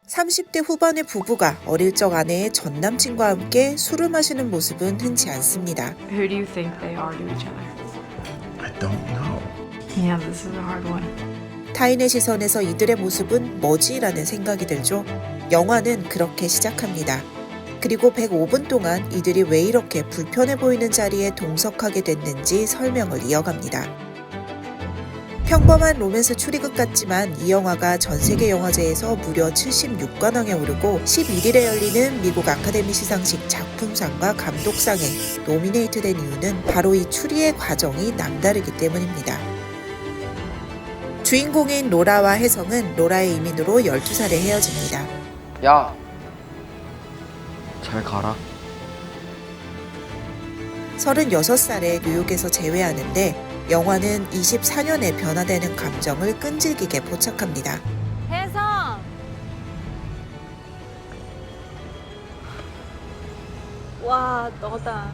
30대 후반의 부부가 어릴 적 아내의 전 남친과 함께 술을 마시는 모습은 흔치 않습니다. Who do you think they are to each other? I don't know. Yeah, this is a hard one. 타인의 시선에서 이들의 모습은 뭐지라는 생각이 들죠. 영화는 그렇게 시작합니다. 그리고 105분 동안 이들이 왜 이렇게 불편해 보이는 자리에 동석하게 됐는지 설명을 이어갑니다. 평범한 로맨스 추리극 같지만 이 영화가 전 세계 영화제에서 무려 76관왕에 오르고 11일에 열리는 미국 아카데미 시상식 작품상과 감독상에 노미네이트된 이유는 바로 이 추리의 과정이 남다르기 때문입니다. 주인공인 로라와 혜성은 로라의 이민으로 12살에 헤어집니다. 야, 잘 가라. 36살에 뉴욕에서 재회하는데 영화는 24년에 변화되는 감정을 끈질기게 포착합니다. 혜성! 와, 너다.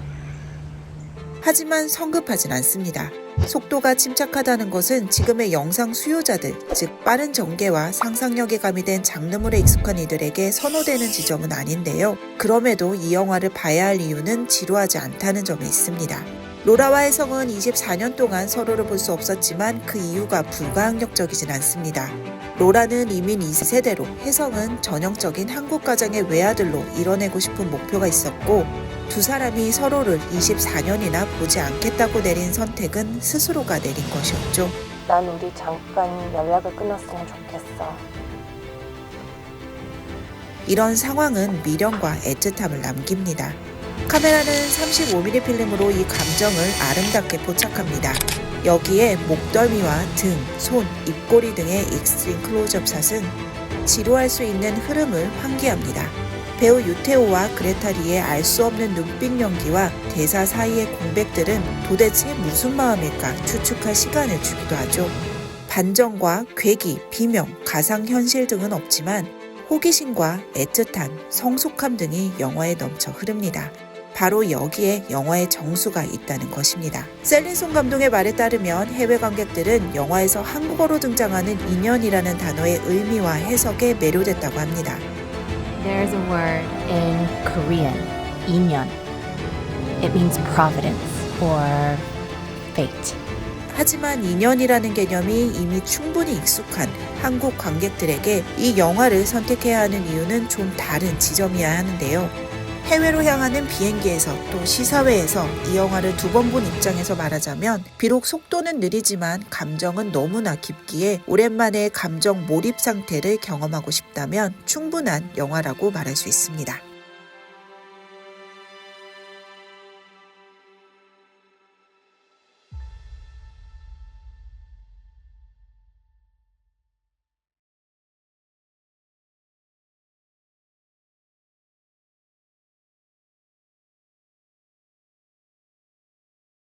하지만 성급하진 않습니다. 속도가 침착하다는 것은 지금의 영상 수요자들, 즉 빠른 전개와 상상력이 가미된 장르물에 익숙한 이들에게 선호되는 지점은 아닌데요. 그럼에도 이 영화를 봐야 할 이유는 지루하지 않다는 점에 있습니다. 로라와 혜성은 24년 동안 서로를 볼 수 없었지만 그 이유가 불가항력적이진 않습니다. 로라는 이민 2세대로 혜성은 전형적인 한국 가정의 외아들로 이뤄내고 싶은 목표가 있었고 두 사람이 서로를 24년이나 보지 않겠다고 내린 선택은 스스로가 내린 것이었죠. 난 우리 잠깐 연락을 끊었으면 좋겠어. 이런 상황은 미련과 애틋함을 남깁니다. 카메라는 35mm 필름으로 이 감정을 아름답게 포착합니다. 여기에 목덜미와 등, 손, 입꼬리 등의 익스트림 클로즈업 샷은 지루할 수 있는 흐름을 환기합니다. 배우 유태오와 그레타리의 알 수 없는 눈빛 연기와 대사 사이의 공백들은 도대체 무슨 마음일까 추측할 시간을 주기도 하죠. 반전과 괴기, 비명, 가상현실 등은 없지만 호기심과 애틋함, 성숙함 등이 영화에 넘쳐 흐릅니다. 바로 여기에 영화의 정수가 있다는 것입니다. 셀린송 감독의 말에 따르면 해외 관객들은 영화에서 한국어로 등장하는 인연이라는 단어의 의미와 해석에 매료됐다고 합니다. There's a word in Korean, 인연. It means providence or fate. 하지만 인연이라는 개념이 이미 충분히 익숙한 한국 관객들에게 이 영화를 선택해야 하는 이유는 좀 다른 지점이어야 하는데요. 해외로 향하는 비행기에서 또 시사회에서 이 영화를 2번 본 입장에서 말하자면 비록 속도는 느리지만 감정은 너무나 깊기에 오랜만에 감정 몰입 상태를 경험하고 싶다면 충분한 영화라고 말할 수 있습니다.